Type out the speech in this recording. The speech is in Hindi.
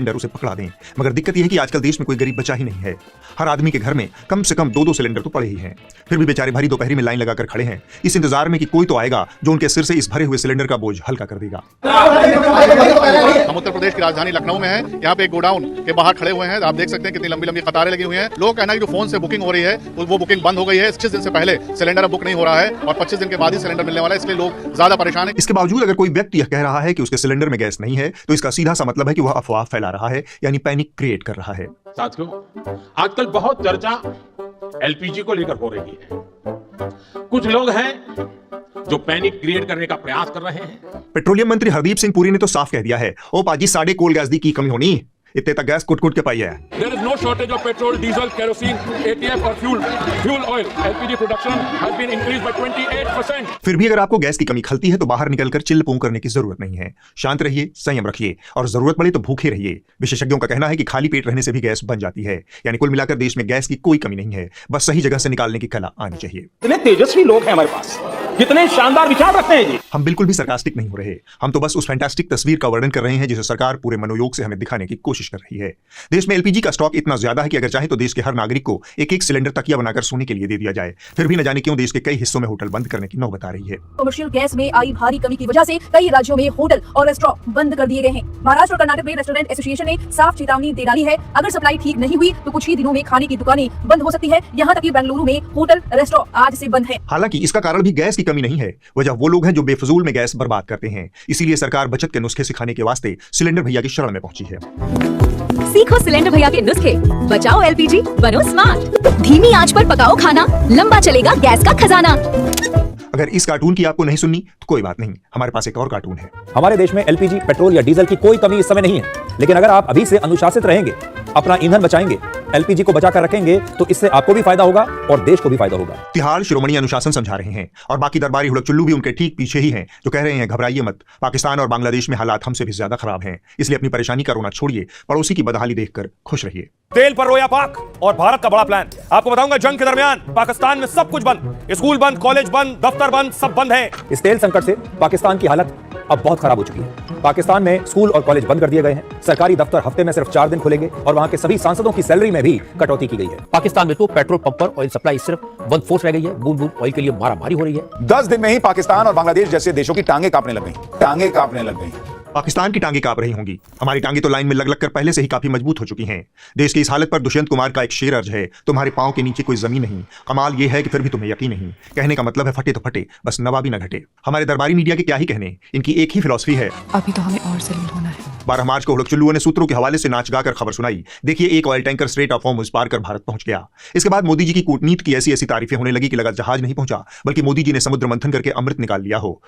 सिलेंडर उसे पकड़ा दें। मगर दिक्कत यह है कि आजकल देश में कोई गरीब बचा ही नहीं है। हर आदमी के घर में कम से कम 2-2 सिलेंडर तो पड़े ही हैं। फिर भी बेचारे भारी दोपहरी में लाइन लगाकर खड़े हैं, इस इंतजार में कि कोई तो आएगा जो उनके सिर से इस भरे हुए सिलेंडर का बोझ हल्का कर देगा। हम उत्तर प्रदेश की राजधानी लखनऊ में है। यहाँ पे एक गोडाउन के बाहर खड़े हुए हैं। आप देख सकते हैं कितनी लंबी लंबी कतारें लगी हुई हैं। लोग कहना है कि जो फोन से बुकिंग हो रही है वो बुकिंग बंद हो गई है। 25 दिन से पहले सिलेंडर बुक नहीं हो रहा है और 25 दिन के बाद ही सिलेंडर मिलने वाला है, इसलिए लोग ज्यादा परेशान है। इसके बावजूद अगर कोई व्यक्ति यह कह रहा है कि उसके सिलेंडर में गैस नहीं है, तो इसका सीधा सा मतलब है कि वह अफवाह फैला रहा है, यानी पैनिक क्रिएट कर रहा है। साथियों, आजकल बहुत चर्चा एलपीजी को लेकर हो रही है। कुछ लोग हैं जो पैनिक क्रिएट करने का प्रयास कर रहे हैं। पेट्रोलियम मंत्री हरदीप सिंह पुरी ने तो साफ कह दिया है, ओ पाजी साढ़े कोल गैस दी की कमी होनी, इतने तक गैस कुट कुट के पाई है। There is no shortage of petrol, diesel, kerosene, ATF और fuel oil. LPG production has been increased by 28%. फिर भी अगर आपको गैस की कमी खलती है तो बाहर निकलकर चिल्ल पूं करने की जरूरत नहीं है। शांत रहिए, संयम रखिए और जरूरत पड़े तो भूखे रहिए। विशेषज्ञों का कहना है कि खाली पेट रहने से भी गैस बन जाती है। यानी कुल मिलाकर देश में गैस की कोई कमी नहीं है, बस सही जगह से निकालने की कला आनी चाहिए। इतने तेजस्वी लोग हैं हमारे पास, कितने शानदार विचार रखते हैं जी। हम बिल्कुल भी सरकास्टिक नहीं हो रहे, हम तो बस उस फैंटास्टिक तस्वीर का वर्णन कर रहे हैं जिसे सरकार पूरे मनोयोग से हमें दिखाने की कोशिश कर रही है। देश में एलपीजी का स्टॉक इतना ज्यादा है कि अगर चाहे तो देश के हर नागरिक को एक एक सिलेंडर तकिया बनाकर सोने के लिए दे दिया जाए। फिर भी न जाने क्यों देश के कई हिस्सों में होटल बंद करने की नौबत आ रही है। कमर्शियल गैस में आई भारी कमी की वजह से कई राज्यों में होटल और रेस्टोरेंट बंद कर दिए गए हैं। महाराष्ट्र और कर्नाटक में रेस्टोरेंट एसोसिएशन ने साफ चेतावनी दे डाली है, अगर सप्लाई ठीक नहीं हुई तो कुछ ही दिनों में खाने की दुकानें बंद हो सकती है। यहाँ तक कि बेंगलुरु में होटल रेस्टोरेंट आज से बंद है। हालांकि इसका कारण भी गैस की कमी नहीं है, वजह वो लोग हैं जो बेफजूल में गैस बर्बाद करते हैं। इसीलिए सरकार बचत के नुस्खे सिखाने के वास्ते सिलेंडर भैया की शरण में पहुंची है। सीखो सिलेंडर भैया के नुस्खे, बचाओ एलपीजी, बनो स्मार्ट। धीमी आंच पर पकाओ खाना, लंबा चलेगा गैस का खजाना। अगर इस कार्टून की आपको नहीं सुननी तो कोई बात नहीं, हमारे पास एक और कार्टून है। हमारे देश में एलपीजी, पेट्रोल या डीजल की कोई कमी इस समय नहीं है, लेकिन अगर आप अभी से अनुशासित रहेंगे, अपना ईंधन बचाएंगे, एलपीजी को बचाकर रखेंगे, तो इससे आपको भी फायदा होगा और देश को भी फायदा होगा। तिहाड़ शिरोमणि अनुशासन समझा रहे हैं और बाकी दरबारी हुड़क-चुल्लू भी उनके ठीक पीछे ही हैं, जो कह रहे हैं घबराइए मत, पाकिस्तान और बांग्लादेश में हालात हमसे भी ज्यादा खराब हैं, इसलिए अपनी परेशानी का रोना छोड़िए, पड़ोसी की बदहाली देखकर खुश रहिए। तेल पर रोया पाक और भारत का बड़ा प्लान। आपको बताऊंगा, जंग के दरमियान पाकिस्तान में सब कुछ बंद, स्कूल बंद, कॉलेज बंद, दफ्तर बंद, सब बंद है। इस तेल संकट से पाकिस्तान की हालत अब बहुत खराब हो चुकी है। पाकिस्तान में स्कूल और कॉलेज बंद कर दिए गए हैं। सरकारी दफ्तर हफ्ते में सिर्फ 4 दिन खुलेंगे और वहां के सभी सांसदों की सैलरी में भी कटौती की गई है। पाकिस्तान में तो पेट्रोल पंप पर ऑयल सप्लाई सिर्फ 1/4 रह गई है। बूंद बूंद ऑयल के लिए मारामारी हो रही है। 10 दिन में ही पाकिस्तान और बांग्लादेश जैसे देशों की टांगे कांपने लग गई। पाकिस्तान की टांगे कांप रही होंगी, हमारी टांगे तो लाइन में लग लग कर पहले से ही काफी मजबूत हो चुकी हैं। देश की इस हालत पर दुष्यंत कुमार का एक शेर अर्ज है, तुम्हारे पांव के नीचे कोई जमीन नहीं। कमाल यह है कि फिर भी तुम्हें यकीन नहीं। कहने का मतलब है फटे तो फटे, बस नवाबी न घटे। हमारे दरबारी मीडिया के क्या ही कहने, इनकी एक ही फिलॉसफी है, अभी तो हमें और जलील होना है। 12 मार्च को हुड़क-चुल्लुओं ने सूत्रों के हवाले से नाच गाकर खबर सुनाई। देखिए, एक oil tanker strait of Hormuz पार कर भारत पहुंच गया। इसके बाद मोदी जी की कूटनीति की ऐसी ऐसी तारीफें होने लगी कि लगा जहाज नहीं पहुंचा, बल्कि मोदी जी ने समुद्र मंथन करके अमृत निकाल लिया हो।